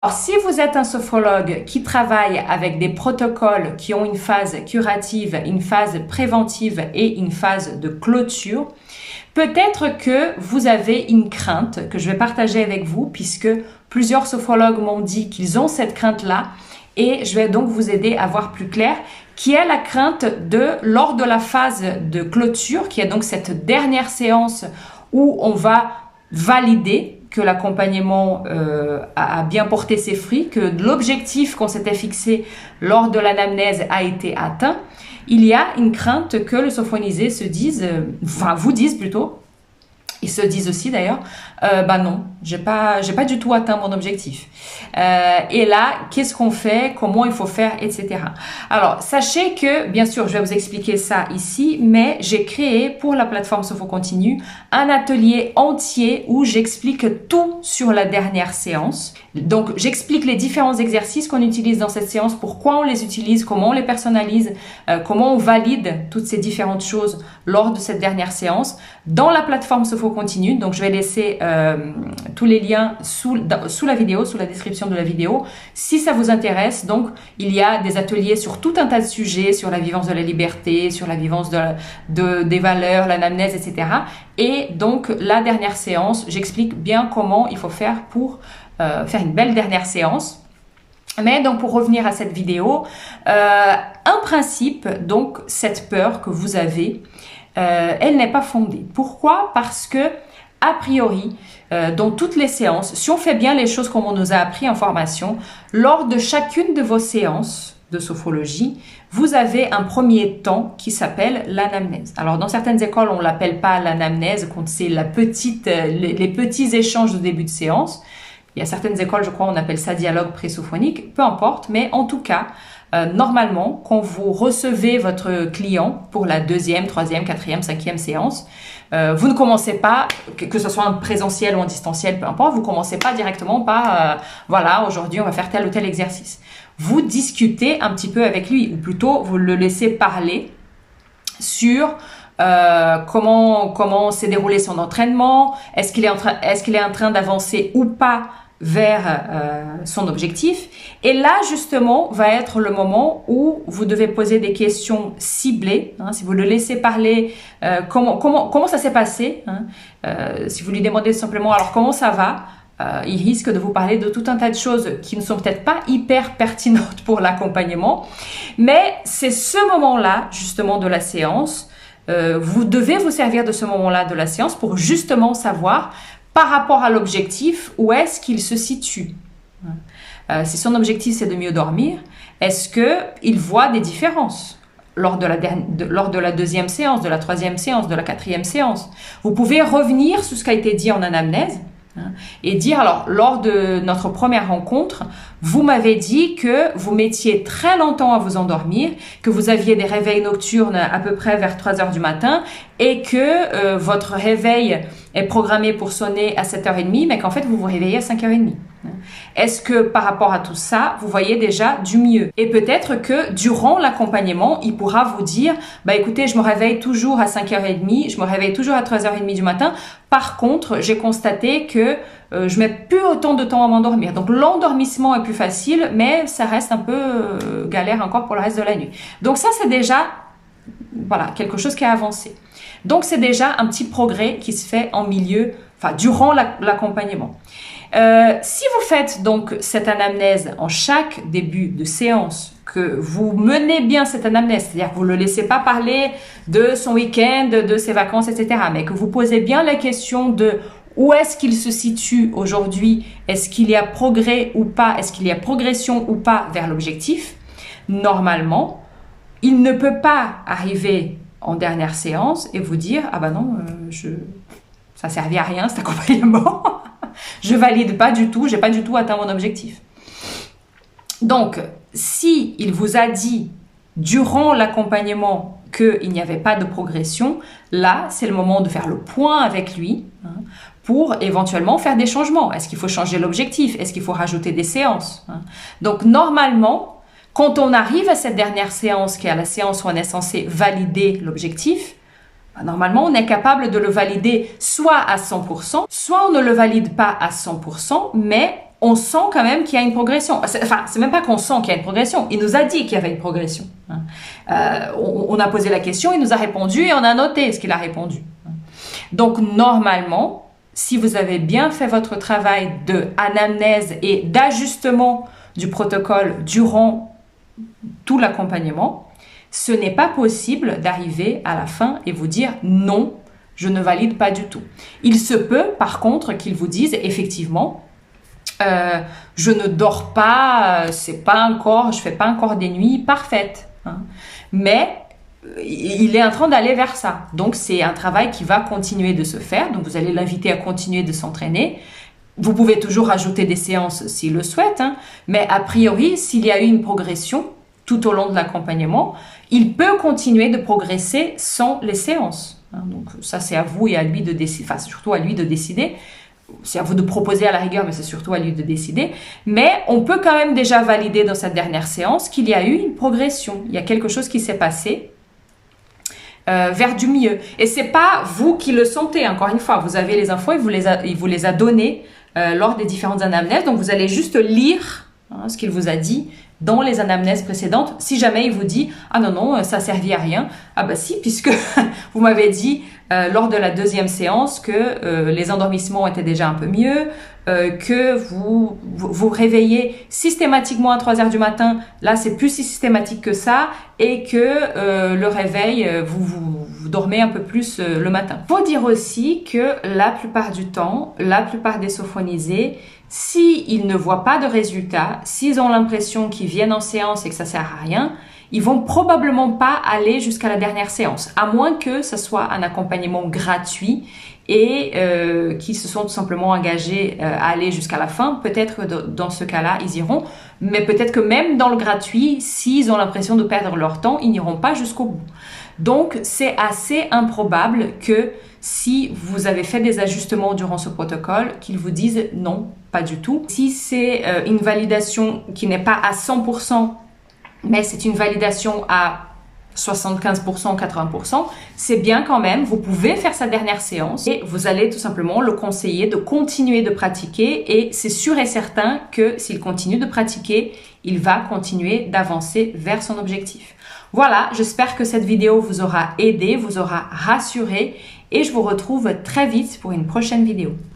Alors, si vous êtes un sophrologue qui travaille avec des protocoles qui ont une phase curative, une phase préventive et une phase de clôture, peut-être que vous avez une crainte que je vais partager avec vous puisque plusieurs sophrologues m'ont dit qu'ils ont cette crainte-là et je vais donc vous aider à voir plus clair, qui est la crainte de, lors de la phase de clôture, qui est donc cette dernière séance où on va valider que l'accompagnement a bien porté ses fruits, que l'objectif qu'on s'était fixé lors de l'anamnèse a été atteint, il y a une crainte que le sophronisé se dise, vous disent plutôt, ils se disent aussi d'ailleurs, non, j'ai pas du tout atteint mon objectif. Et là, qu'est-ce qu'on fait, comment il faut faire, etc. Alors, sachez que, bien sûr, je vais vous expliquer ça ici, mais j'ai créé pour la plateforme Sophro Continue un atelier entier où j'explique tout sur la dernière séance. Donc, j'explique les différents exercices qu'on utilise dans cette séance, pourquoi on les utilise, comment on les personnalise, comment on valide toutes ces différentes choses lors de cette dernière séance dans la plateforme Sophro Continue. Donc, je vais laisser tous les liens sous la vidéo, sous la description de la vidéo. Si ça vous intéresse, donc, il y a des ateliers sur tout un tas de sujets, sur la vivance de la liberté, sur la vivance des valeurs, l'anamnèse, etc. Et donc, la dernière séance, j'explique bien comment il faut faire pour faire une belle dernière séance. Mais donc, pour revenir à cette vidéo, un principe, donc, cette peur que vous avez, elle n'est pas fondée. Pourquoi? Parce que, a priori, dans toutes les séances, si on fait bien les choses comme on nous a appris en formation, lors de chacune de vos séances de sophrologie, vous avez un premier temps qui s'appelle l'anamnèse. Alors, dans certaines écoles, on ne l'appelle pas l'anamnèse, quand c'est les petits échanges de début de séance. Il y a certaines écoles, je crois, on appelle ça dialogue pré-sophronique, peu importe, mais en tout cas, normalement, quand vous recevez votre client pour la 2e, 3e, 4e, 5e séance, vous ne commencez pas, que ce soit en présentiel ou en distanciel, peu importe, vous ne commencez pas directement par voilà, aujourd'hui on va faire tel ou tel exercice. Vous discutez un petit peu avec lui, ou plutôt vous le laissez parler sur comment s'est déroulé son entraînement, est-ce qu'il est en train d'avancer ou pas vers son objectif. Et là, justement, va être le moment où vous devez poser des questions ciblées. Si vous le laissez parler, comment ça s'est passé, si vous lui demandez simplement, alors comment ça va, il risque de vous parler de tout un tas de choses qui ne sont peut-être pas hyper pertinentes pour l'accompagnement. Mais c'est ce moment-là, justement, de la séance. Vous devez vous servir de ce moment-là de la séance pour justement savoir par rapport à l'objectif, où est-ce qu'il se situe. Si son objectif c'est de mieux dormir, est-ce qu'il voit des différences lors de la 2e séance, de la 3e séance, de la 4e séance? Vous pouvez revenir sur ce qui a été dit en anamnèse et dire, alors, lors de notre première rencontre, vous m'avez dit que vous mettiez très longtemps à vous endormir, que vous aviez des réveils nocturnes à peu près vers 3 heures du matin et que votre réveil est programmé pour sonner à 7h30, mais qu'en fait, vous vous réveillez à 5h30. Est-ce que par rapport à tout ça, vous voyez déjà du mieux? Et peut-être que durant l'accompagnement, il pourra vous dire, écoutez, je me réveille toujours à 5h30, je me réveille toujours à 3h30 du matin. Par contre, j'ai constaté que je mets plus autant de temps à m'endormir. Donc l'endormissement est plus facile, mais ça reste un peu galère encore pour le reste de la nuit. Donc ça, c'est déjà quelque chose qui a avancé. Donc c'est déjà un petit progrès qui se fait durant l'accompagnement. Si vous faites donc cette anamnèse en chaque début de séance, que vous menez bien cette anamnèse, c'est-à-dire que vous ne le laissez pas parler de son week-end, de ses vacances, etc., mais que vous posez bien la question de où est-ce qu'il se situe aujourd'hui, est-ce qu'il y a progrès ou pas, est-ce qu'il y a progression ou pas vers l'objectif, normalement, il ne peut pas arriver en dernière séance et vous dire « Ah non, ça ne servait à rien cet accompagnement, je valide pas du tout, j'ai pas du tout atteint mon objectif. » Donc, si il vous a dit durant l'accompagnement qu'il n'y avait pas de progression, là, c'est le moment de faire le point avec lui pour éventuellement faire des changements. Est-ce qu'il faut changer l'objectif? Est-ce qu'il faut rajouter des séances? Donc, normalement, quand on arrive à cette dernière séance, qui est la séance où on est censé valider l'objectif, normalement, on est capable de le valider soit à 100%, soit on ne le valide pas à 100%, mais on sent quand même qu'il y a une progression. Enfin, c'est même pas qu'on sent qu'il y a une progression. Il nous a dit qu'il y avait une progression. On a posé la question, il nous a répondu et on a noté ce qu'il a répondu. Donc, normalement, si vous avez bien fait votre travail d'anamnèse et d'ajustement du protocole durant tout l'accompagnement, ce n'est pas possible d'arriver à la fin et vous dire non, je ne valide pas du tout. Il se peut, par contre, qu'ils vous disent effectivement, je ne dors pas, je fais pas encore des nuits parfaites, mais il est en train d'aller vers ça. Donc c'est un travail qui va continuer de se faire. Donc vous allez l'inviter à continuer de s'entraîner. Vous pouvez toujours ajouter des séances s'il le souhaite, mais a priori, s'il y a eu une progression tout au long de l'accompagnement, il peut continuer de progresser sans les séances. Donc ça c'est à vous et à lui de décider, enfin surtout à lui de décider. C'est à vous de proposer à la rigueur, mais c'est surtout à lui de décider. Mais on peut quand même déjà valider dans cette dernière séance qu'il y a eu une progression. Il y a quelque chose qui s'est passé vers du mieux. Et c'est pas vous qui le sentez, encore une fois. Vous avez les infos, il vous les a données lors des différentes anamnèses. Donc vous allez juste lire ce qu'il vous a dit dans les anamnèses précédentes. Si jamais il vous dit « Ah non, non, ça servi à rien », ah bah si, puisque vous m'avez dit lors de la deuxième séance que les endormissements étaient déjà un peu mieux, que vous réveillez systématiquement à 3 heures du matin, là c'est plus si systématique que ça, et que le réveil, vous dormez un peu plus le matin. Faut dire aussi que la plupart du temps, la plupart des sophonisés, s'ils ne voient pas de résultats, s'ils ont l'impression qu'ils viennent en séance et que ça sert à rien, ils vont probablement pas aller jusqu'à la dernière séance, à moins que ce soit un accompagnement gratuit et qu'ils se sont tout simplement engagés à aller jusqu'à la fin. Peut-être que dans ce cas-là, ils iront, mais peut-être que même dans le gratuit, s'ils ont l'impression de perdre leur temps, ils n'iront pas jusqu'au bout. Donc, c'est assez improbable que si vous avez fait des ajustements durant ce protocole, qu'ils vous disent non, pas du tout. Si c'est une validation qui n'est pas à 100%, mais c'est une validation à 75%, 80%, c'est bien quand même, vous pouvez faire sa dernière séance et vous allez tout simplement le conseiller de continuer de pratiquer et c'est sûr et certain que s'il continue de pratiquer, il va continuer d'avancer vers son objectif. Voilà, j'espère que cette vidéo vous aura aidé, vous aura rassuré et je vous retrouve très vite pour une prochaine vidéo.